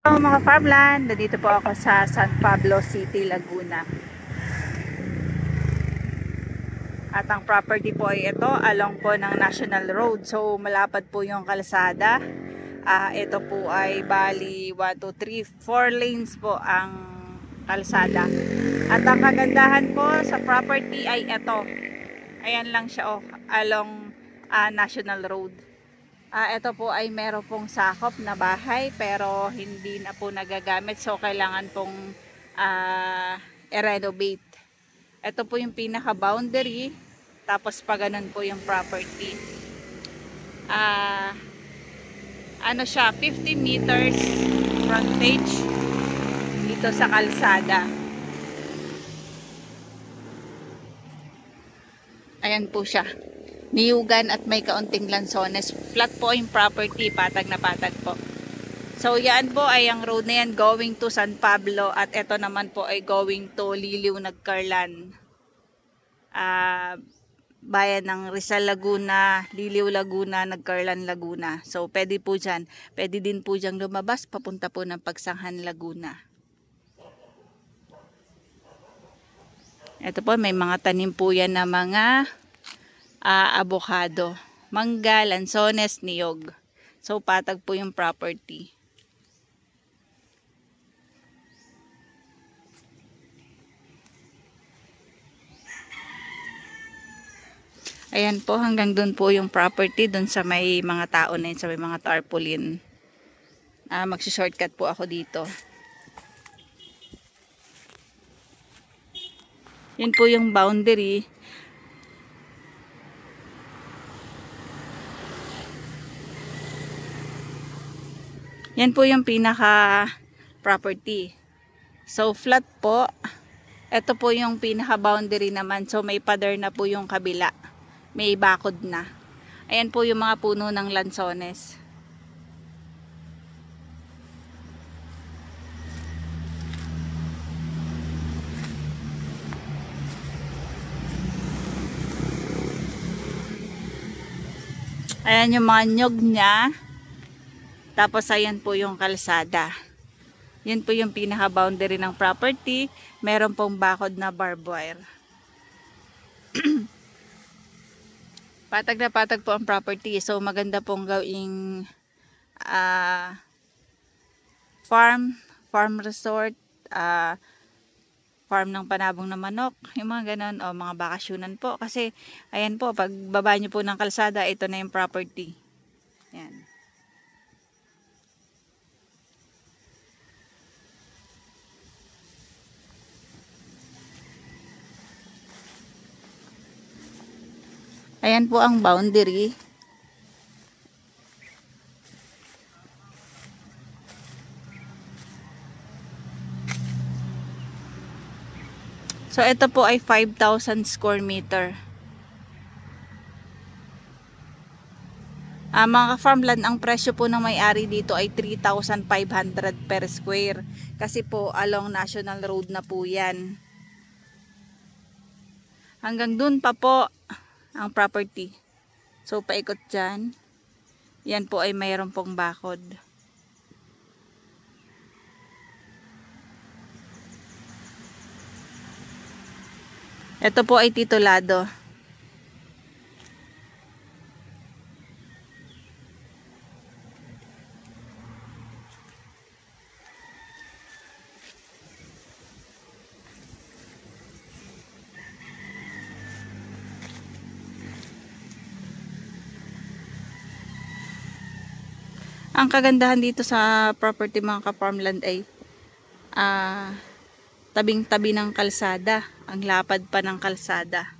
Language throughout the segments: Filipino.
Hello mga farmland, nandito po ako sa San Pablo City, Laguna. At ang property po ay ito, along po ng National Road. So malapad po yung kalsada. Ito po ay bali 1, 2, 3, 4 lanes po ang kalsada. At ang kagandahan po sa property ay ito. Ayan lang siya along National Road. Ito po ay meron pong sakop na bahay pero hindi na po nagagamit, so kailangan pong i-renovate. Ito po yung pinaka boundary, tapos pa ganun po yung property. Ano siya, 50 meters frontage dito sa kalsada. Ayan po siya, niyugan at may kaunting lansones. Flat po yung property, patag na patag po. So yan po ay ang road na yan going to San Pablo, at ito naman po ay going to Liliw, Nagcarlan. Bayan ng Rizal, Laguna, Liliw, Laguna, Nagcarlan, Laguna. So pwede po dyan, pwede din po dyan lumabas papunta po ng Pagsanghan, Laguna. Ito po, may mga tanim po yan na mga avocado, mangga, lansones, niyog. So patag po yung property. Ayan po, hanggang doon po yung property, doon sa may mga tao na yun, sa may mga tarpaulin. Magsi-shortcut po ako dito. Yun po yung boundary. Yan po yung pinaka property. So flat po. Ito po yung pinaka boundary naman. So may pader na po yung kabila. May bakod na. Ayan po yung mga puno ng lansones. Ayan yung mga nyog niya. Tapos ayan po yung kalsada. Yan po yung pinaka boundary ng property. Meron pong bakod na barbed wire. Patag na patag po ang property. So maganda pong gawing farm resort, farm ng panabong na manok, yung mga ganon, o mga bakasyunan po. Kasi ayan po, pag baba nyo po ng kalsada, ito na yung property. Yan. Ayan po ang boundary. So ito po ay 5,000 square meter. Mga farmland, ang presyo po ng may-ari dito ay 3,500 per square. Kasi po along National Road na po yan. Hanggang dun pa po ang property. So paikot dyan. Yan po ay mayroon pong bakod. Ito po ay titulado. Ang kagandahan dito sa property mga ka-farmland ay tabing-tabi ng kalsada. Ang lapad pa ng kalsada.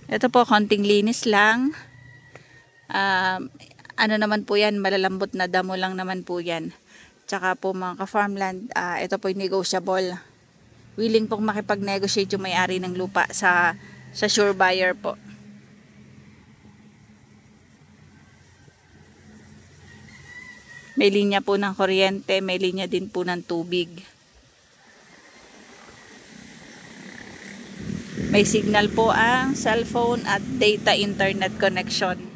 Ito po, konting linis lang. Ano naman po yan, malalambot na damo lang naman po yan. Tsaka po mga ka-farmland, ito po yung negotiable. Willing pong makipag-negotiate yung may-ari ng lupa sa sure buyer po. May linya po ng kuryente, may linya din po ng tubig. May signal po ang cellphone at data internet connection.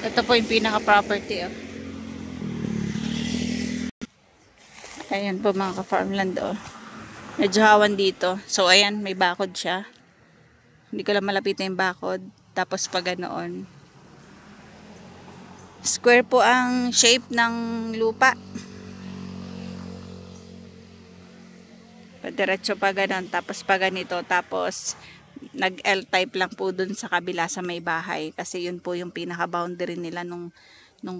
Ito po yung pinaka-property. Oh. Ayan po mga ka-farmland. Oh. Medyo hawan dito. So ayan, may bakod siya. Hindi ko lang malapitan yung bakod. Tapos pa ganoon. Square po ang shape ng lupa. Diretso pa ganoon. Tapos pa ganito. Tapos nag-L-type lang po dun sa kabila sa may bahay. Kasi yun po yung pinaka-boundary nila nung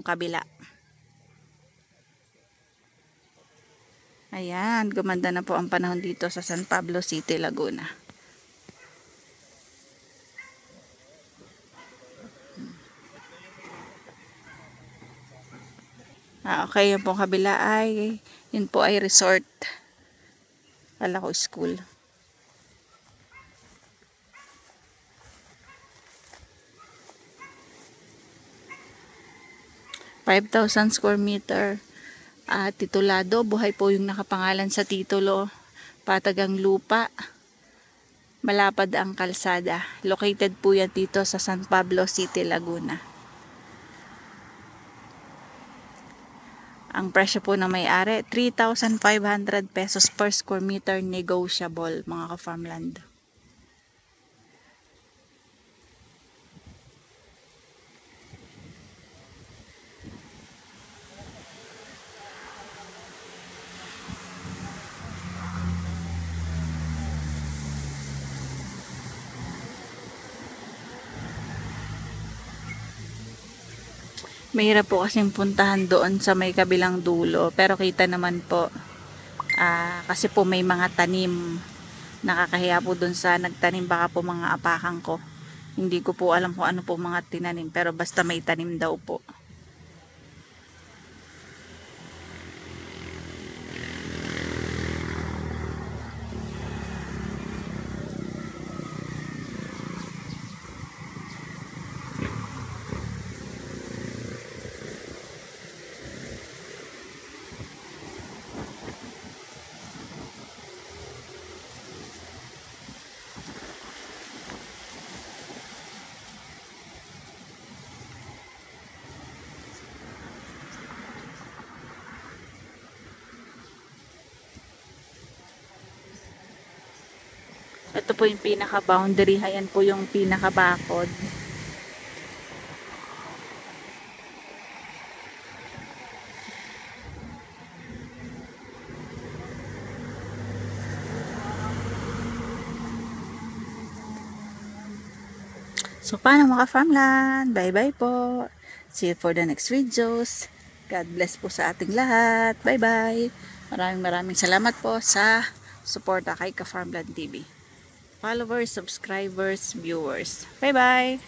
kabila. Ayan, gumanda na po ang panahon dito sa San Pablo City, Laguna. Okay, yung pong kabila ay, yun po ay resort. Kala ko school. ₱5,000 square meter. Titulado, buhay po yung nakapangalan sa titulo. Patagang lupa. Malapad ang kalsada. Located po yan dito sa San Pablo City, Laguna. Ang presyo po ng may-ari, ₱3,500 per square meter, negotiable mga ka-farmland. Mahirap po kasing puntahan doon sa may kabilang dulo. Pero kita naman po, kasi po may mga tanim. Nakakahiya po doon sa nagtanim, baka po mga apakan ko. Hindi ko po alam kung ano po mga tinanim, pero basta may tanim daw po. Ito po yung pinaka-boundary. Ayan po yung pinaka-bakod. So, paano mga farmland? Bye-bye po. See you for the next videos. God bless po sa ating lahat. Bye-bye. Maraming salamat po sa suporta kay Ka-Farmland TV. Followers, subscribers, viewers. Bye-bye.